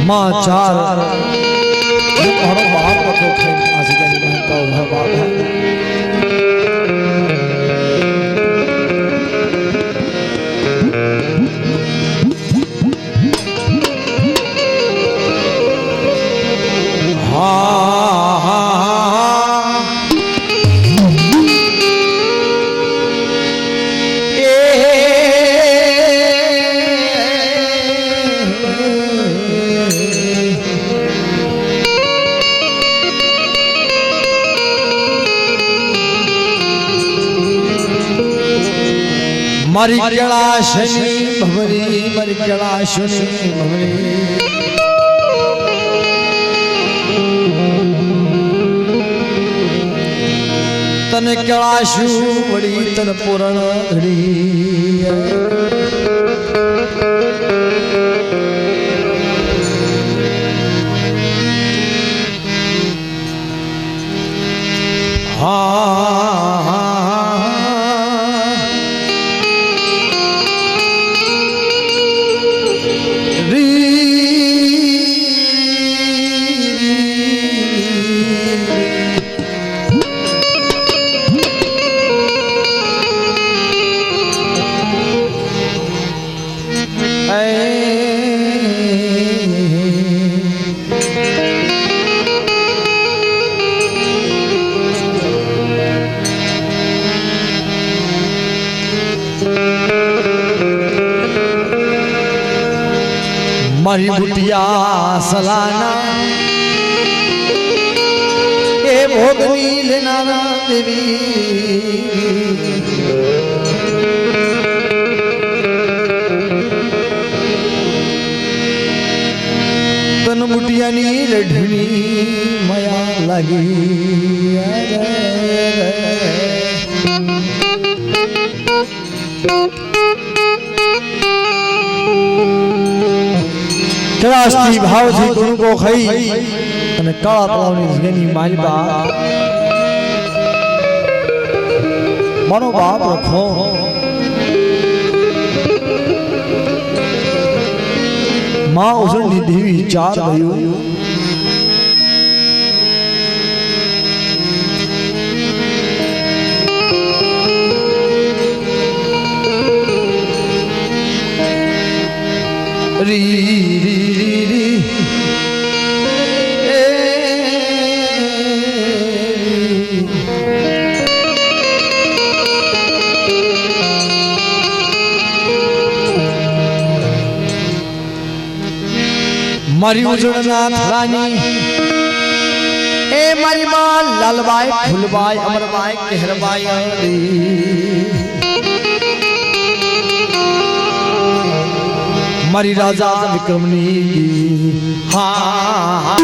माँ चार और बाप को आज का बाप है मारी कैलाशनी भवरी मारी कैलाशनी भवरी तन कैलाशु बड़ी तन पुराण घड़ी मारी बुटिया सलाना ए भोगनी लेना देवी तन बुटिया नी लढनी माया लगी कैलाशनी भाव थी गुरु को खई અને કાળા તળાવની જગ્યાની માલબા મારો બાપ રખો માં ઉજળની દેવી ચાર ગયું री री री री मारी उजड़ना थरानी ए मारी मां लालबाई फूलबाई अमरबाई केहरबाई मारी राजा विक्रमनी हाँ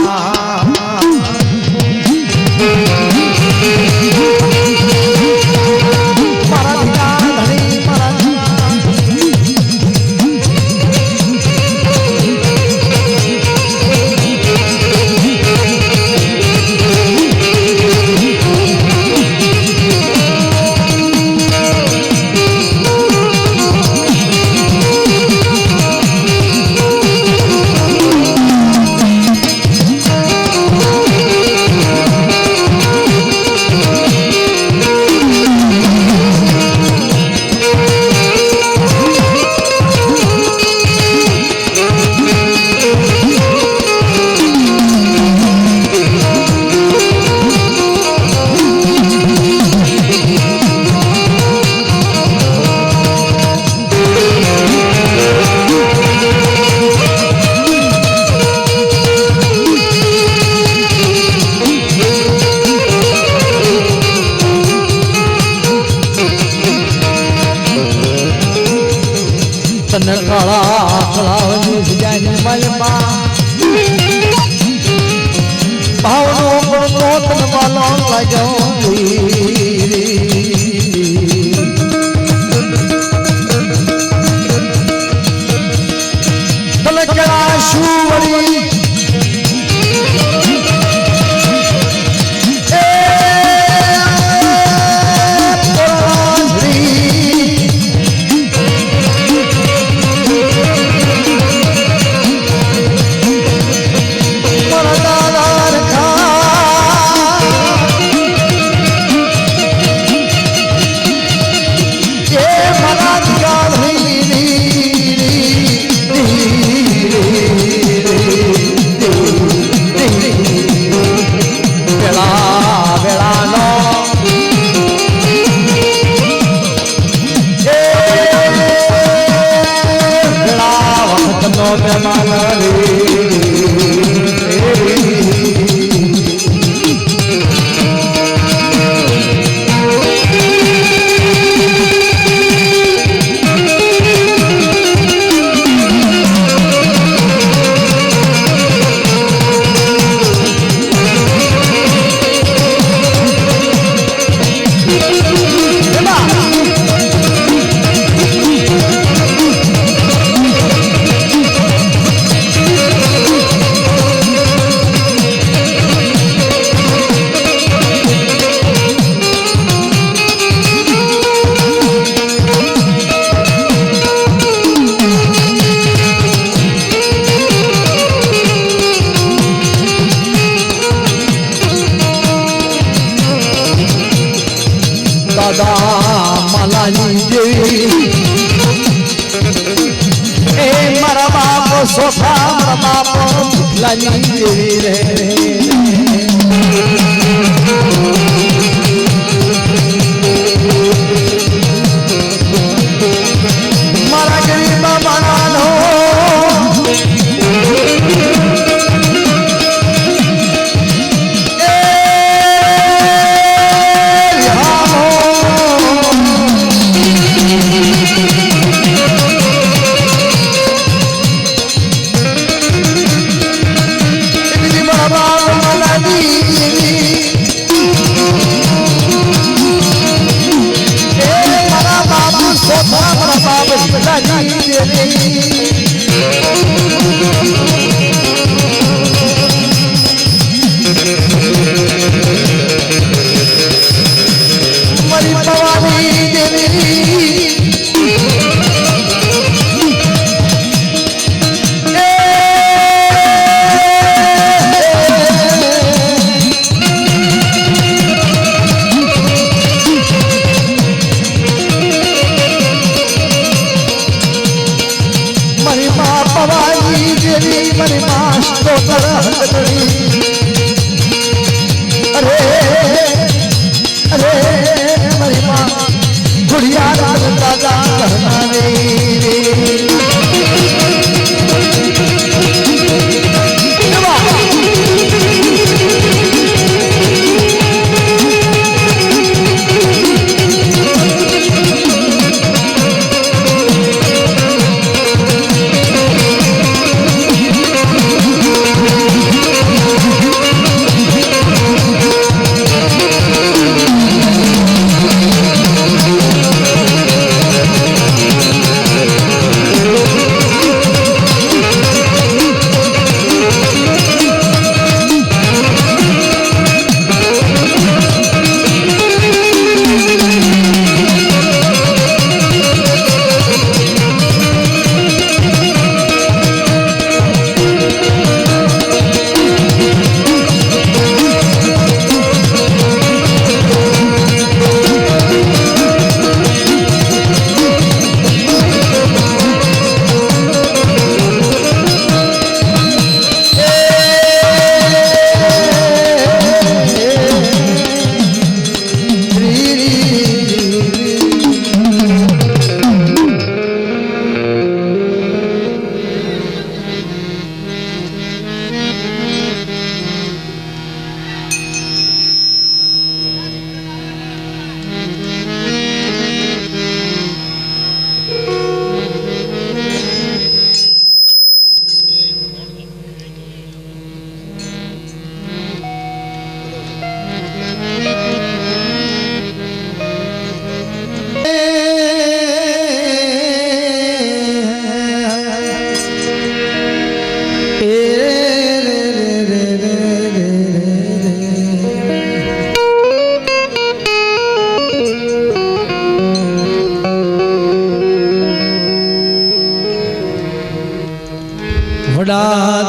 काला कलावनी सजानी मलमा भावनो कोतन वालों लजोली तलकड़ा शुवरी दादा मालानी देवी ए मारा बाप सोफा मारा बाप लानी देवी रे मारा गरीब बना लो भवानी देवी मरी मास तो तरहरी अरे अरे मरी मां गुड़िया दादा कहना रे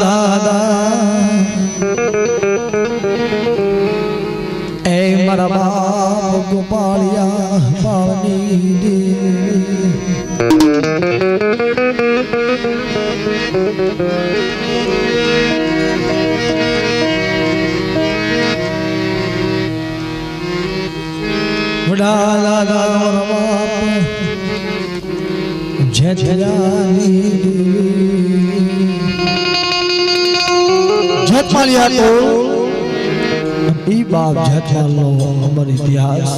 दादा ए मरा बाप गोपालिया पावनी बड़ा दादा मरा बाप झझरानी झटमालिया को ई बाप झटमाल लो हमर इतिहास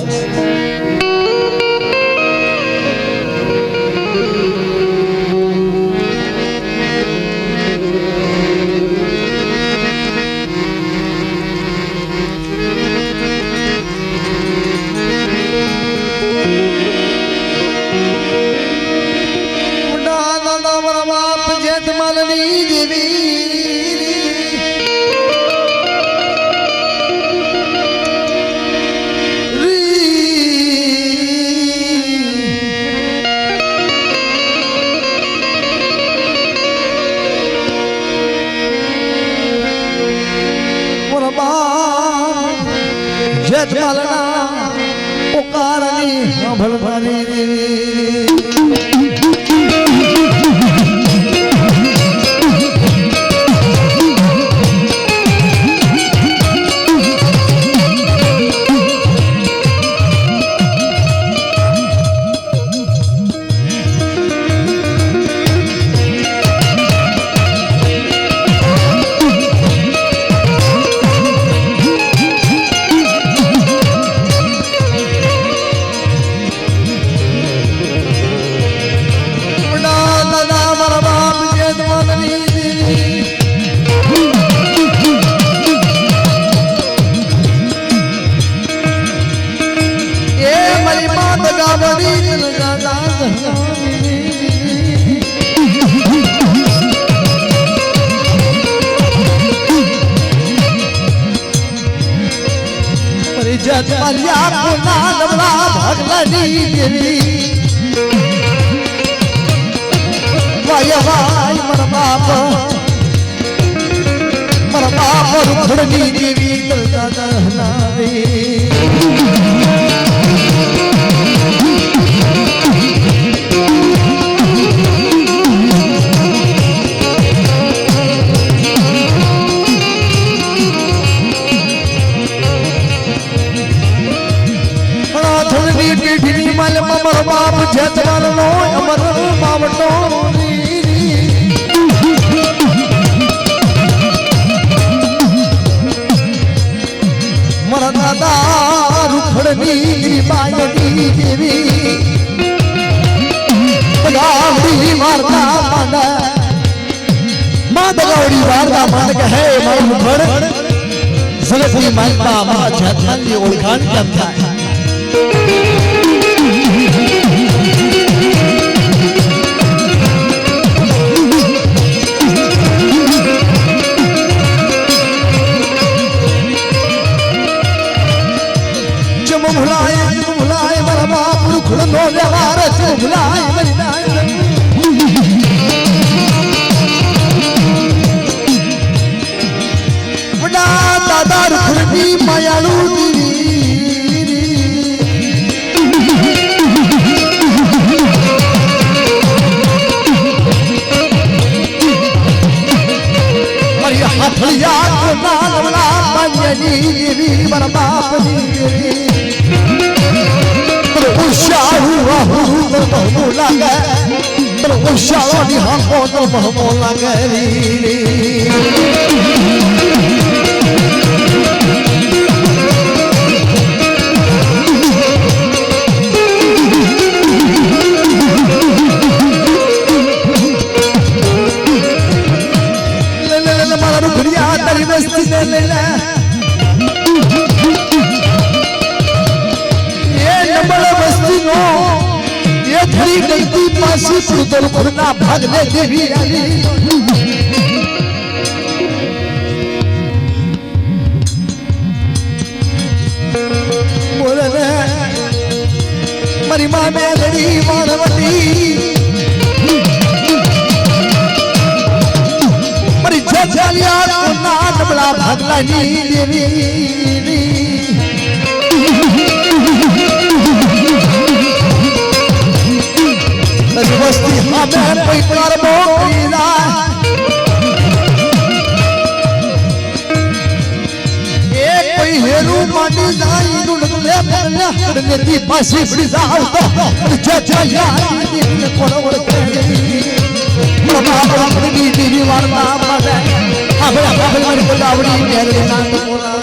जटमालना पुकारनी भलभनी जटमालिया को नानवला भगलनी देवी वाय वाय मर बाप रुखड़नी देवी दादा नावे દાદા રૂખડની બાયની દેવી બગાવડી વાર્તા માંડ માં બગાવડી વાર્તા માંડ કે હે મારું રૂખડ જગતની માનતા માં જાતની ઓળખાણ કેમ થાય ભુલાય મારા બાપ રૂખડ નો વ્યવહાર છે ભુલાય બડા દાદા રૂખડની માયાળુ મારી હાથળિયા ના નવલા પાણીની દેવી મારા બાપની દેવી ઉશાળાની હાંકો તો બહમો લાગે મારા રૂખડિયા તારી વસ્તી ને લે ધરી ગઈ પાછી પુતલ કરના ભાગને દેવી આવી બોલે મારી માં મેલડી માનવતી મારી જજાલિયા કરના નબળા ભાગલાની દેવી વસ્તી હમે કોઈ કરમો પીના એ કોઈ હેરું માંડી જાય નુડલે પરલે હડનેથી પાછી ફરી જાવ તો જજાયા ને કોરવડ કરી બાબા આપણી દીવી વાળવા માટે આપણા મારી બોલાવડી મેરે નામ બોલા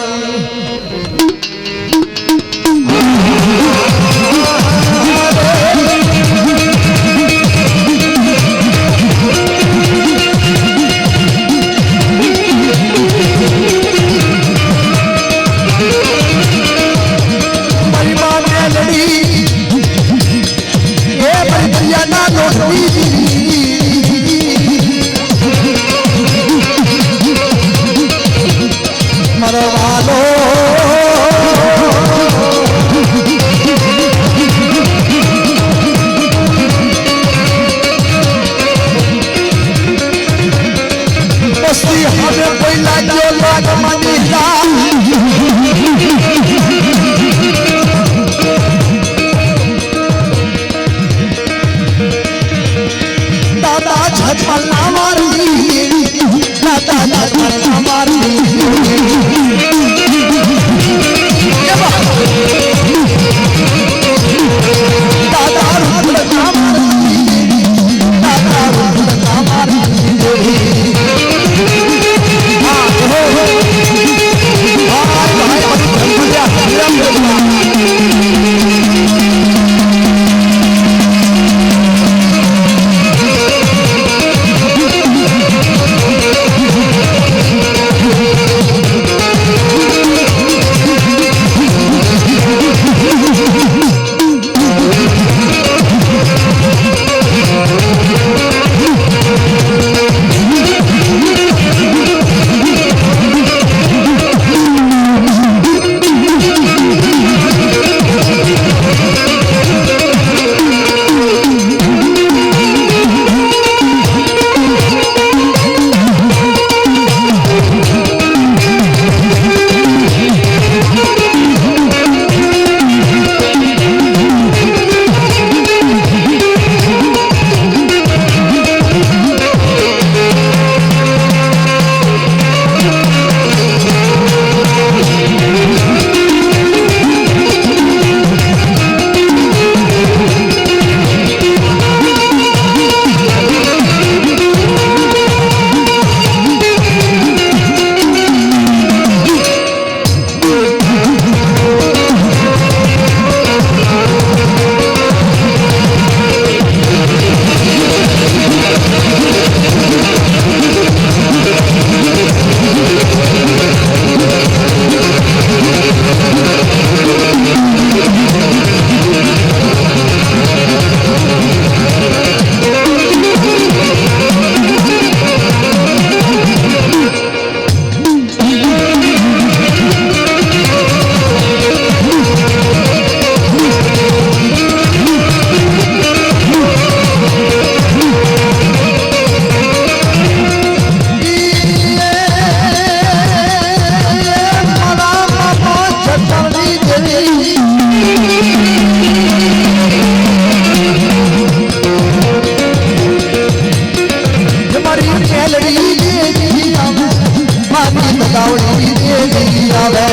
દાવડી દેવી આવે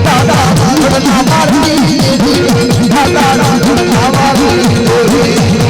દાદા ઘડના મારતી દેવી દાદા ઘડના મારતી દેવી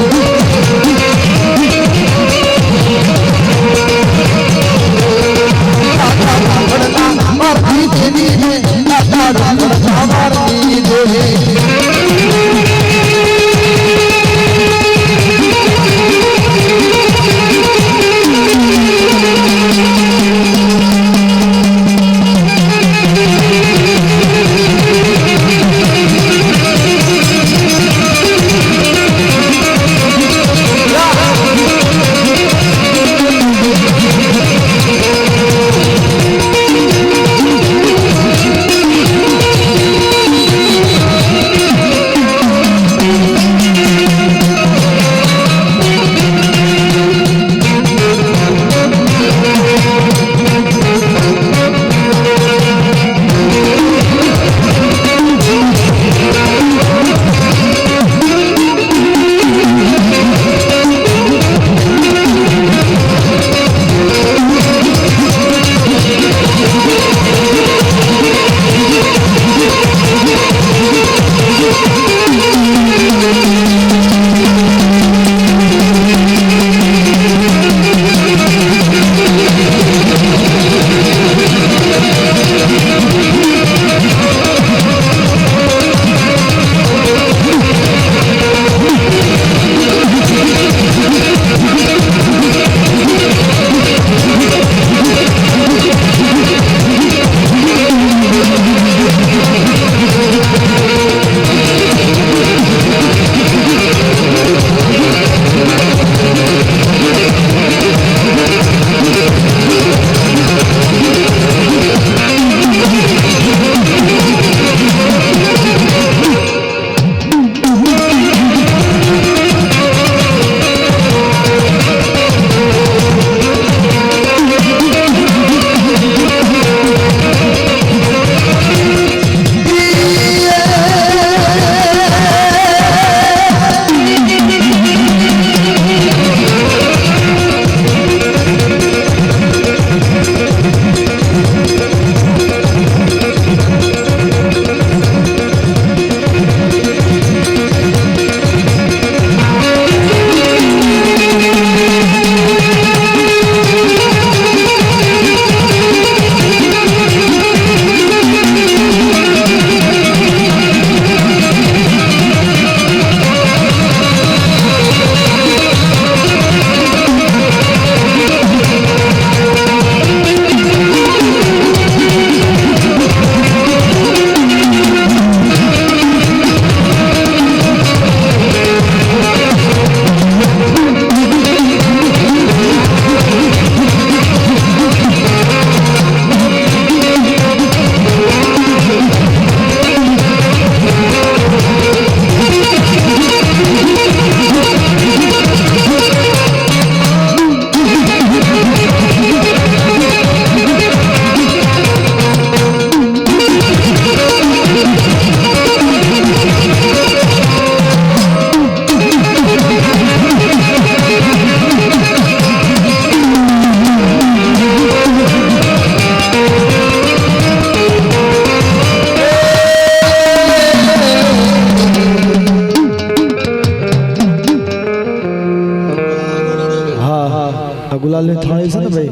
गुलाल ने थाली से ना भाई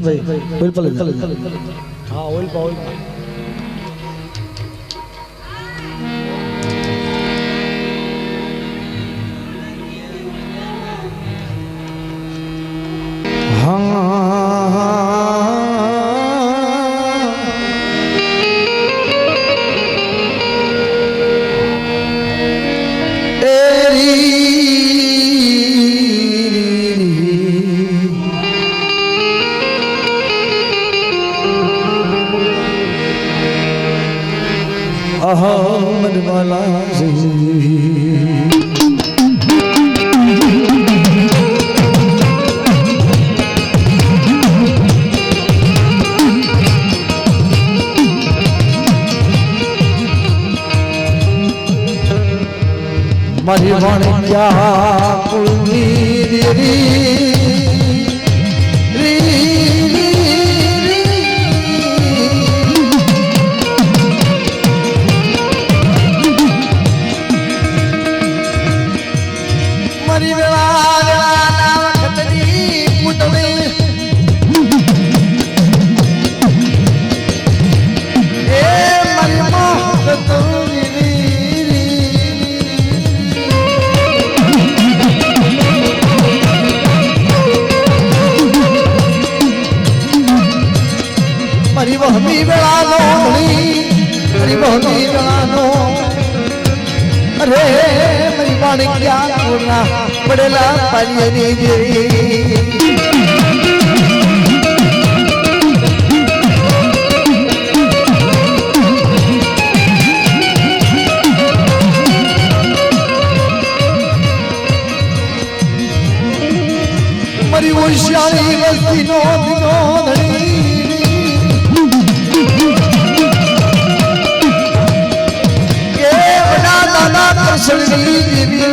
ऑयल पले हाँ ऑयल पा મારી વાણિયા કુળની દેવી મારી વેળા વખતની પૂતળી એ મારી મારી વહમી વેળાનો મારી વહમી વેળાનો અરે મારી વાણિયા પૂર્ણા પડેલા પાણીની દેવી મારી હોશિયારી વસ્તીનો દિનો ધણી કે બડા દાદા કરશની દેવી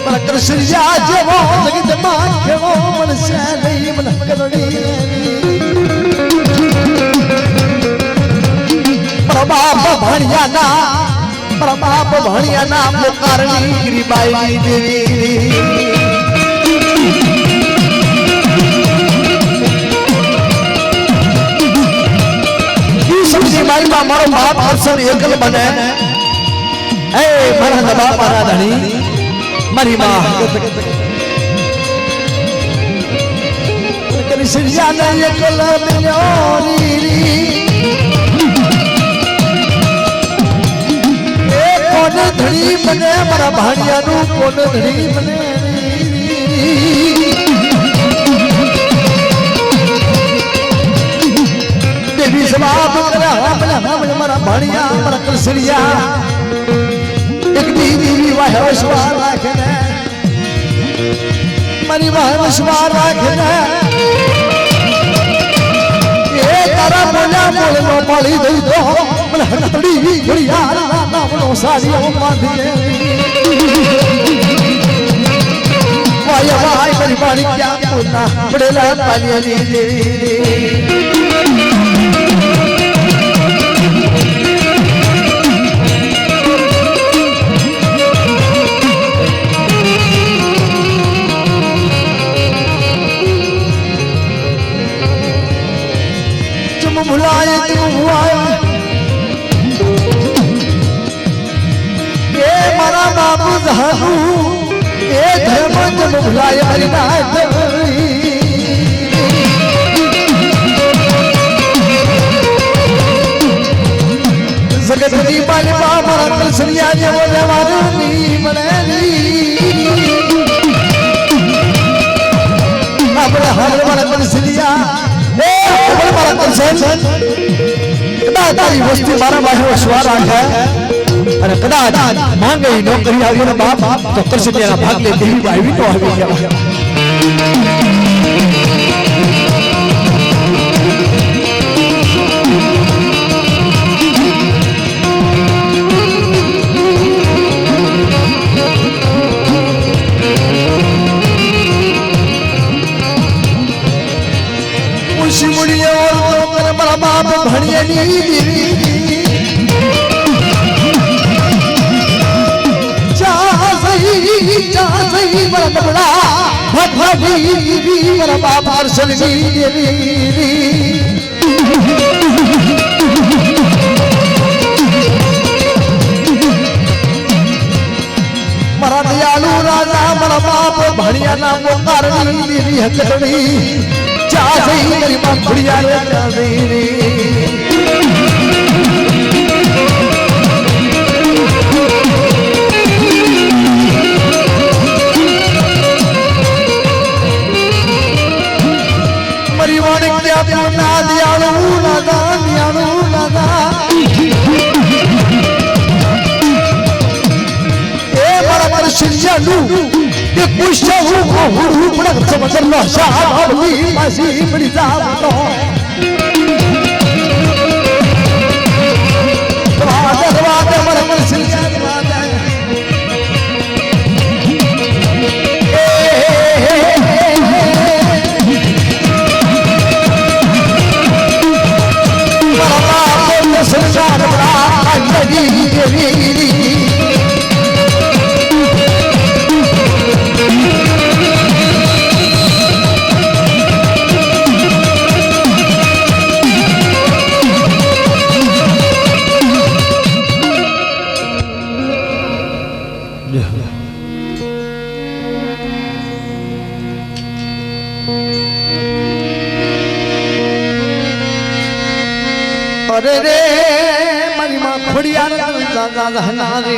મારા કરશિયા જેવો જગતમાં કેવો મળશે નહીં મને કરણી મારા બાપ ભાણિયાના મારા બાપ ભણિયાના મોકારણી ગિરિબાઈ દેવી સમજી મારીમાં મારો બાપ અવસર એકલ બને હે મારા બાપ મારા ધણી મારી માં કરી સિરિયા ને એકલ બન્યો કોણ ધણી બને મારા ભાણિયાનું કોણ ધણી બને દેવી જવાબ કરે મારા ભાણિયા મારા કલસરિયા એક દેવી વાહ વિશ્વાસ રાખે ને મારી વાહ વિશ્વાસ રાખે ને એ તારા બોલ્યા બોલનો પાળી દઈ દો મને હતડી ઘડિયાળ નામનો સાડીઓ બાંધીએ વાય વાય મારી વાણિયા પૂર્ણા પડેલા પાણીની દેવી तुम भुलाए तुम हुआ ये मारा बाबू जहानू ये धर्म तुम भुलाए हरी बात जगत की बाली बाबा कलसरिया जे वो जवानी मनेली अपने हर वाला कलसरिया ए वाला कलसन कदा तारी वस्ती मारा बाहे विश्वास રાખે અને કદાચ માંગે નોકરી આવી ને બાપ તો કલસરિયાના ભાગ લે દેવી આવી તો આવી ગયા मुड़िया और तो कर बड़ा बाप भणिया नी देवी जा सही बड़ा बड़ा भगवानी देवी बड़ा बाप हर्षल नी देवी मरा दयालु राजा बड़ा बाप भणिया नाम कारणी देवी हकड़ी जा सही मेरी मां खुड़िया रे जा सही रे मरी वाणे क्या पूना दियालु नादा ए मारा मारा शिरजालू ये पुष्या हूँ बड़ा समझना शाह बड़ी मासी बड़ी जातो संसार बड़ा तेरी अरे रे मारी माँ खोड़िया दादा हनारी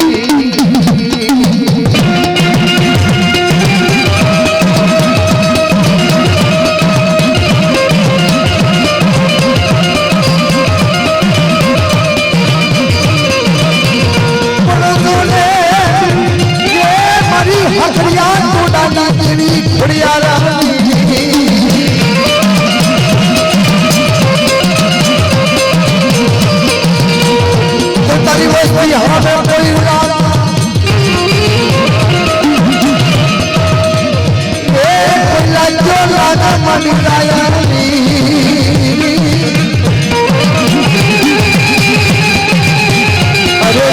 मारी हखड़िया तो डाली तेरी खोड़िया कोई हमें कोई उड़ाना जो लाना मन अरे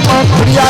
माँ खुड़िया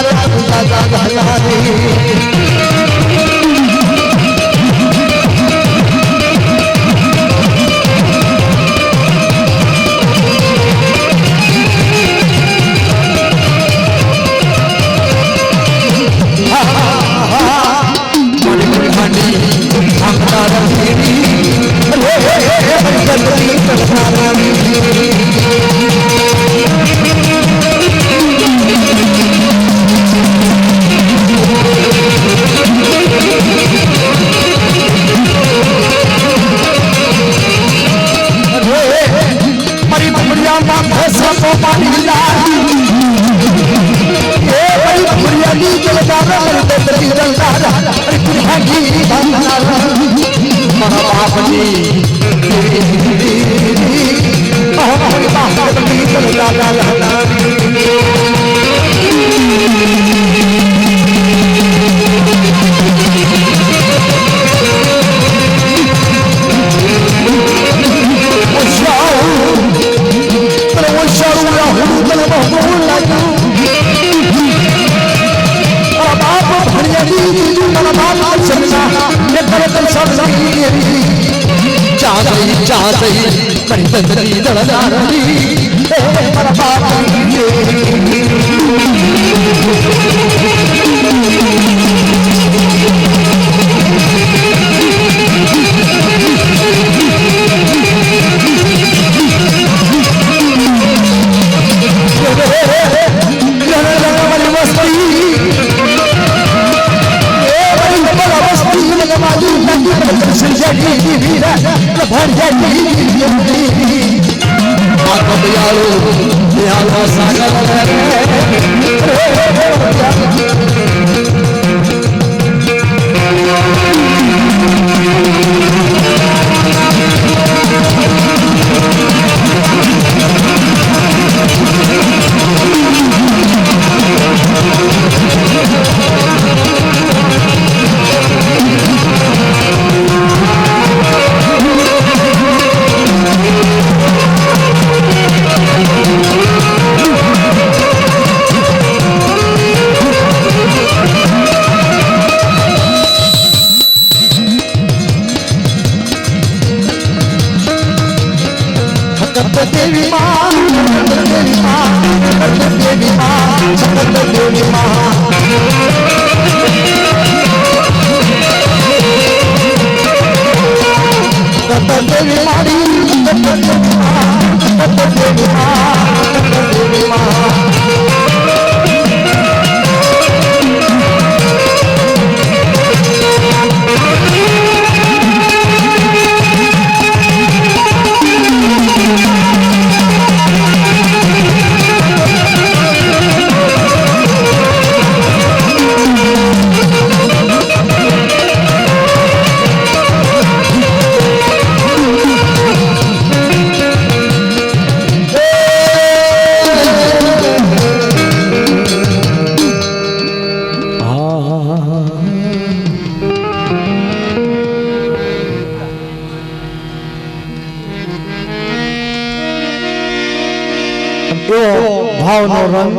એવો ભાવનો રંગ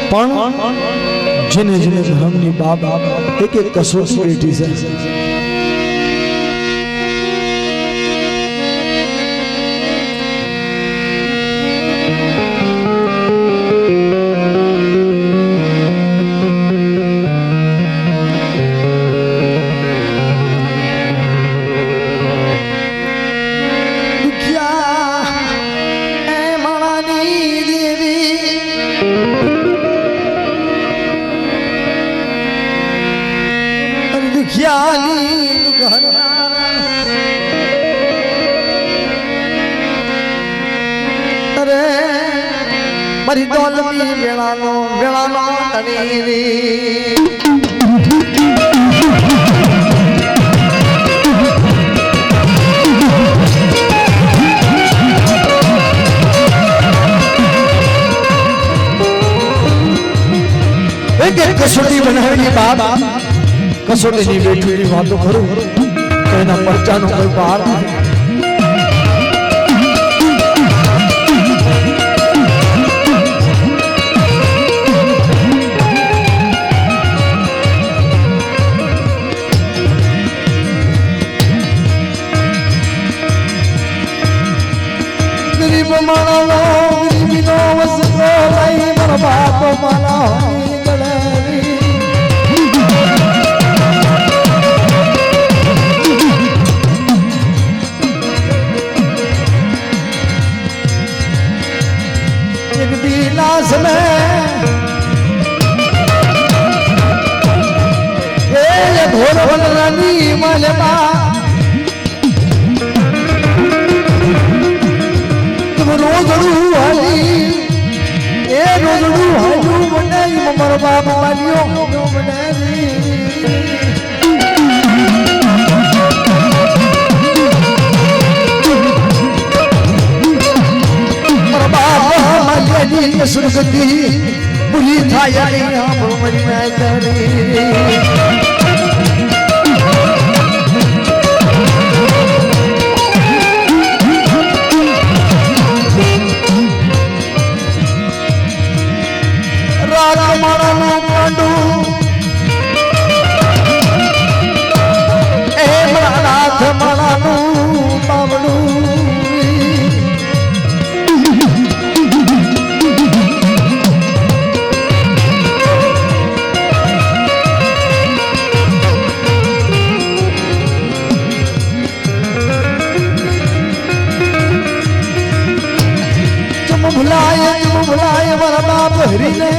પણ જેને જેને ધર્મની બાપ એક એક કસોટી બેઠી છે મારી ડોલની વેળાનો તણીરી એક કસોટી બનાવેલી બાપ કસોટીની બેઠીની વાતો કરું તો એના પરચાનો કોઈ પાર નથી ગરીબીનો વસતો લઈ મારો બાપ મારા એક દિલાસ એ ઘોર વનરાની માલમાં રોજડું હાલી એ રોજડું હાલ્યું મને મારો બાપ માલ્યો મને મારો બાપ માલ્યાની સુરગતિ પૂરી થાય મરી ના કરી ભુલાય મારા બાપ હરીને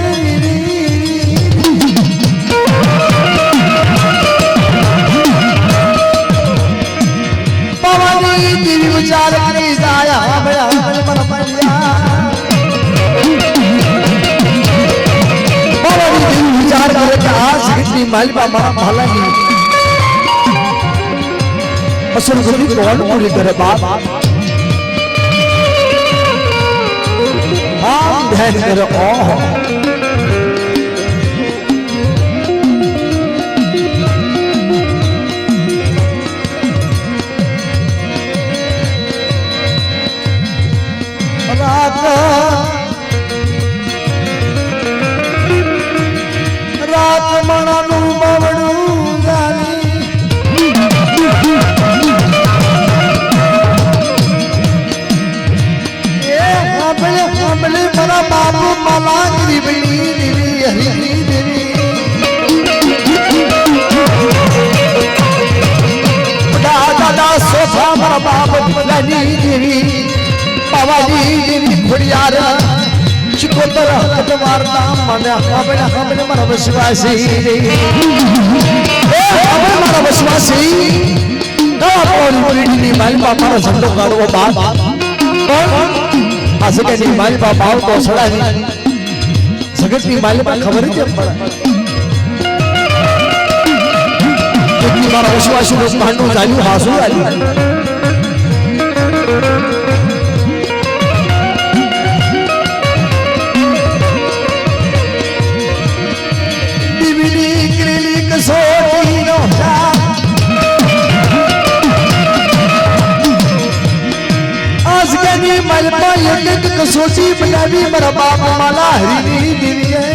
પવાની દીવી વિચાર કરી જાય મારા પવાની દીવી વિચાર કરે કે આ સિદ્ધની માલપા મારા ભાલાની અસલ ગતિ કોણ પૂરી કરે બાપ ધ્યાન કરો ઓહો રાત મણાનું બાવડું જાની મારા બાપુ માલા દેવી હરી દેવી દાદા સોફા મારા બાપ ભીલાની દેવી પાવાજી દેવી ખોડિયાર ચિકોતર હત વાર્તા મને હમણે મારા વિશ્વાસી મારા વિશ્વાસી પોલીની માલમાં મારો ઝંડો કાઢવો બાપ આ જગતની માલમાં ભાવ તો સડાની જગતની માલમાં ખબર જ પડે મારા વિશ્વાસી નું ભાંડું ચાલ્યું હાસુ આવ્યું મલપા एक एक कसोटी बनावी मारा बाप माला हरी देवी है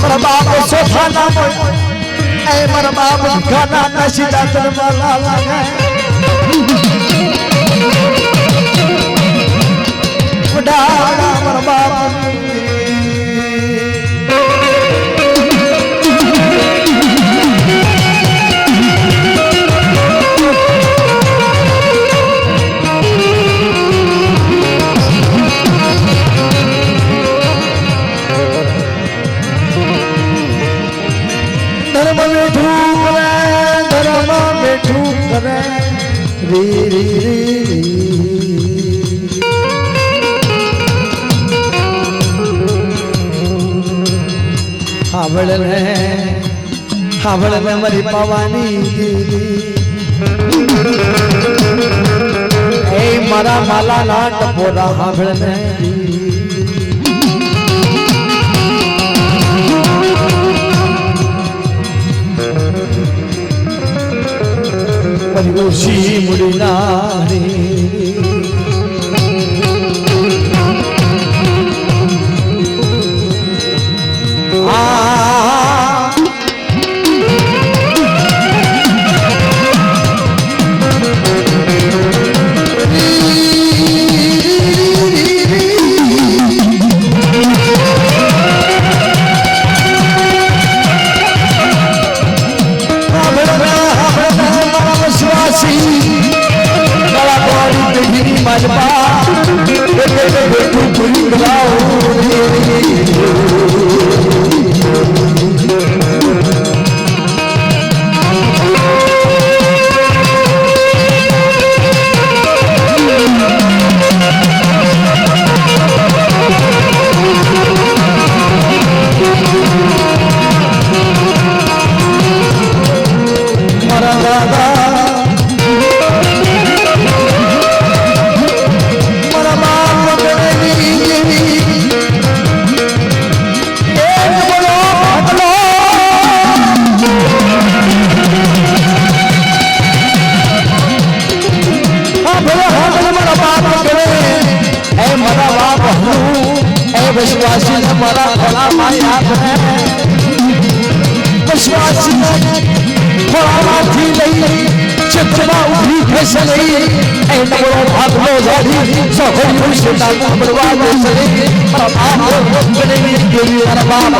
मारा बाप सोफा ना ए मारा बाप गाना नशी दातर वाला लगा बड़ा मारा बाप धर्म में ठूक करे री री री हावड़ में मरी पवानी दीदी ए मरा माला नाट पोरा हावड़ में परिगोशी मुड़ी नारी विश्वासी ने मरा भला माई हाथ है विश्वासी ने थोड़ा माथी नहीं चित्रा उठी खस नहीं ऐ नवरो भाग लो जारी सोहरी उसे डाल बर्बाद सरे बाप बने के लिए बाप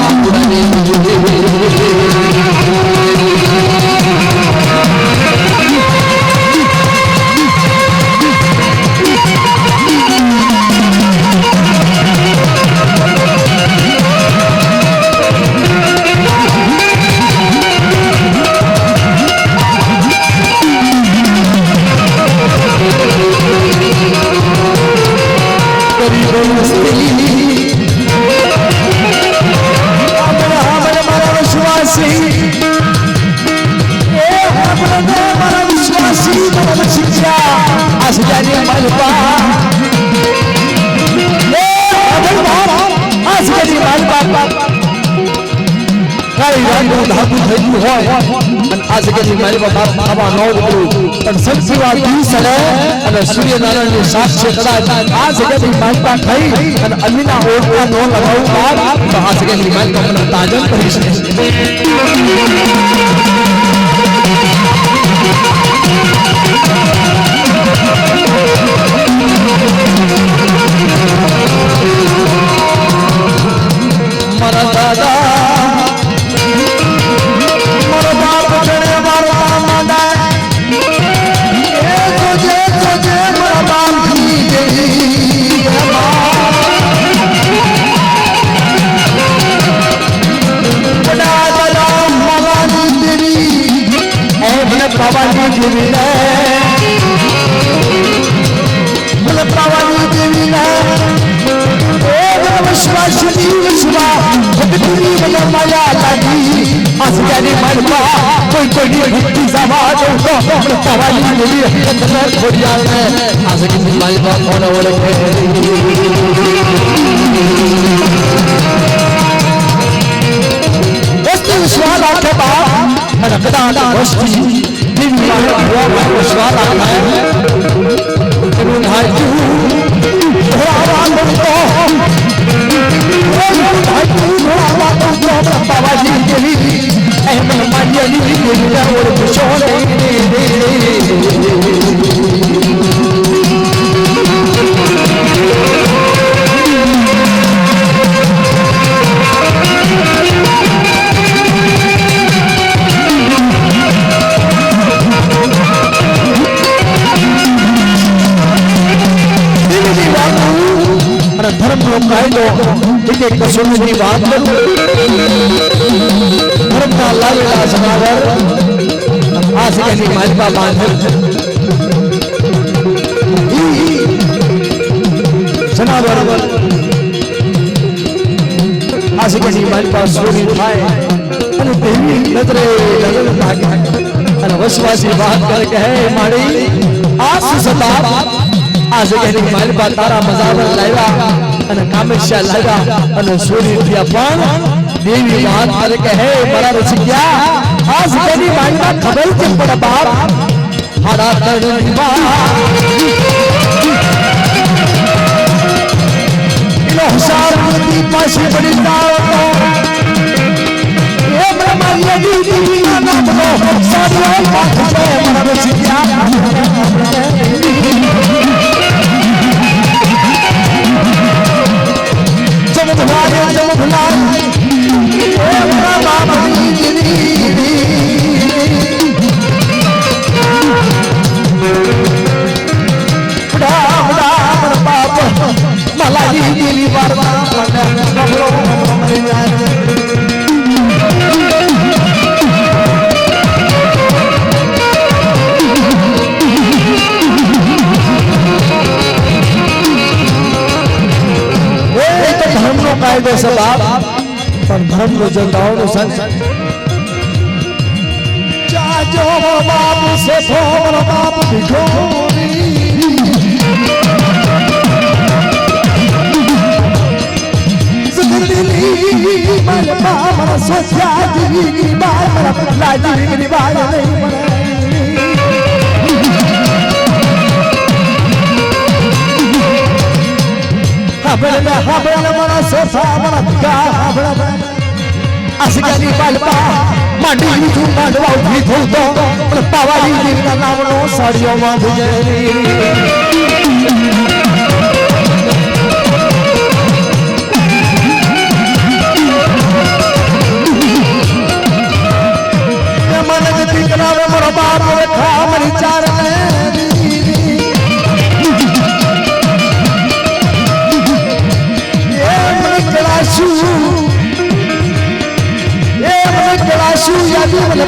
आज के मारी बात हवा नौ पण संसीवा दिवस है અને સૂર્યનારાયણ ની સાક્ષી કદાચ આ જગ્યાથી માનતા થઈ અને અન્યના ઓળખા નો લગાવું બાદ તો આ જગ્યાની માનતા મને તાજન કરી શકે મારા દાદા वाले हुआ वो स्वाद आता है भाई तू बाबा जी के लिए अहमद मानिया और धर्म नो कायदो इते कसम की बात धर्म का लावेला जनावर आज के मालपा बांध जनावर आज के मालपा सोरी थाय અને દેવી નજરે લગન ભાગે અને વસવાસી વાત કરે કે હે માડી આ સુસતાપ आज के मालपा तारा मजावर लाव्या અને કામેશ્યા લાવ્યા અને સોરી રૂપિયા પણ દેવી વાત કરે કે હે મારા રસિકયા આજ કેની માલપા ખબર છે પણ બાપ હાડા તણની બા ઇનો હુસારતી પાછી બની જાવ એ બ્રહ્મા દેવી ના નામ નો સાધુ પાછે મારા રસિકયા कायदो से बाप पर धर्म को जनताओं को संग जाजो बाप से फोर बाप बिठोरी जिंदगी मन बाप सोचा जी की बात लाजी की बात नहीं habla mana sofa mana ga habla asgani balpa mandi tu mandwa uthi thoto પણ પાવાડી દેવના નામનો સાડીઓ બાંધજે मन દીકરા મારો બાપ ખા મરી ચાર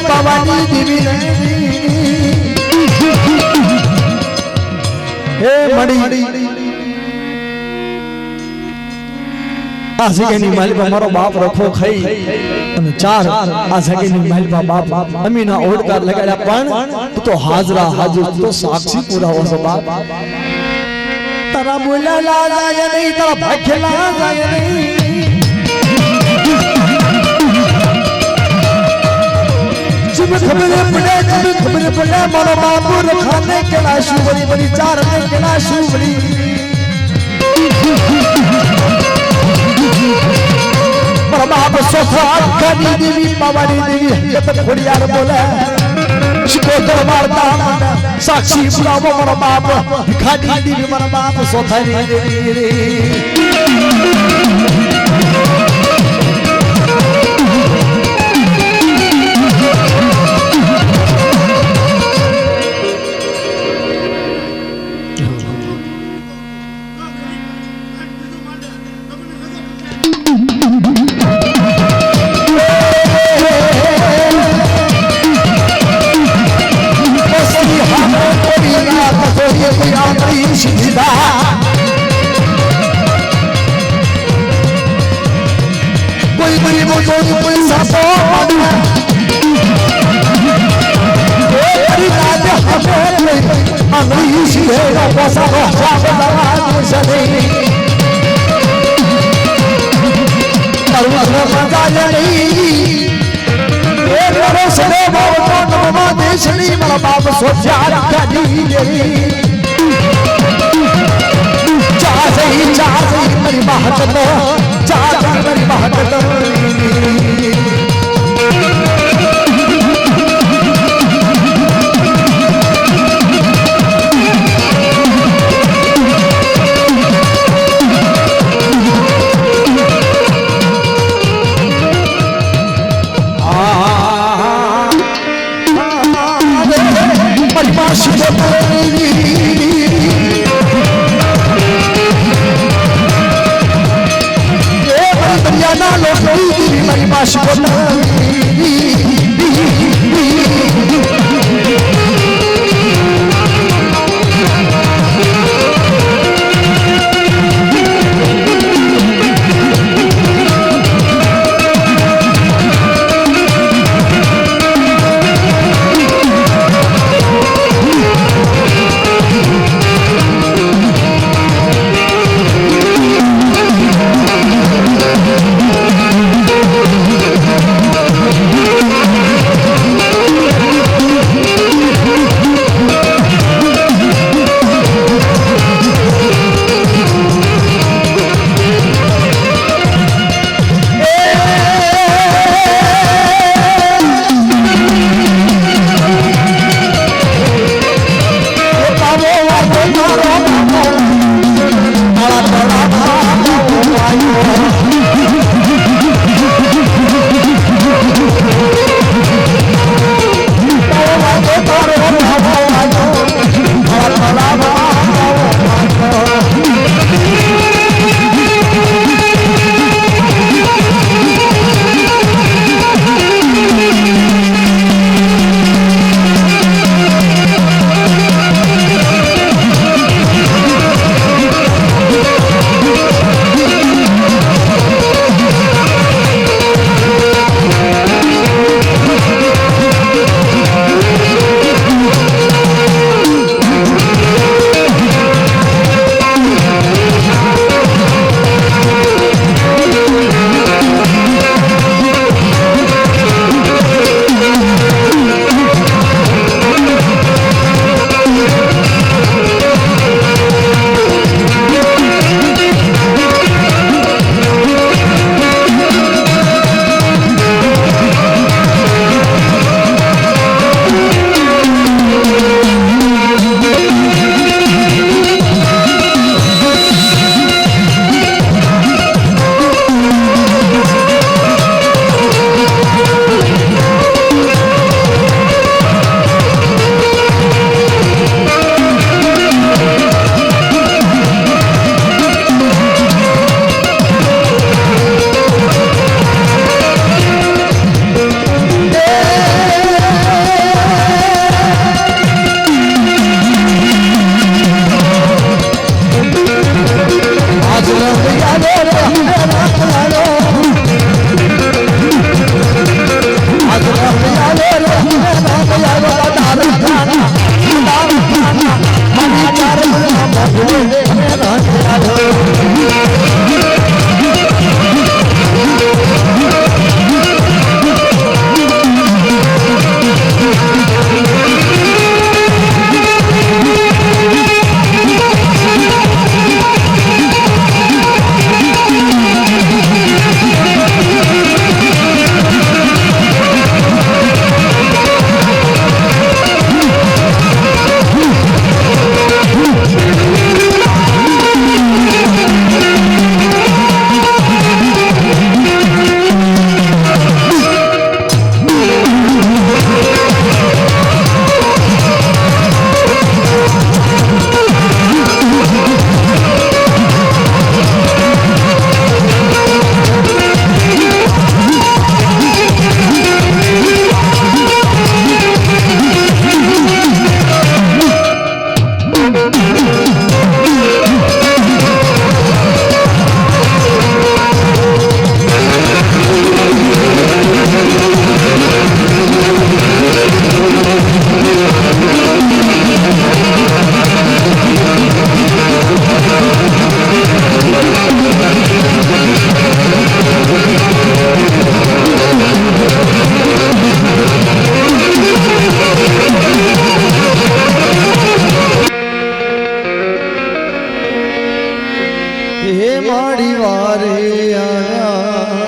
पावानी देवी हे मड़ी आ सकेनी मालपा मारो बाप रखो खाई અને ચાર આ સકેની માલપા બાપ અમીના ઓડકાર લગાડ્યા પણ તો હાજરા હાજર તો સાક્ષી પૂરા હોશે બાપ તારા બોલા લા જાય નહીં તારા ભાગ્યલા જાય નહીં खबर पड़े मारो बाबू रखाने के लाशू बड़ी बड़ी चारने के लाशू बड़ी मारो बाप सोफा खानी देवी पावानी देवी ये तो खोड़ियार बोले शिको दरबारता साक्षी बुलावो मारो बाप खानी देवी मारो बाप सोफा देवी कोई गरीब कोई सासो अंग्रेजी है पैसा नहीं દેશની મારા બાપ સોચ્યા કાઢી ગઈ ચા જઈ મારી બહાકત ચા જઈ મારી બહાકત મારી પાસે હે મારી વારે આયા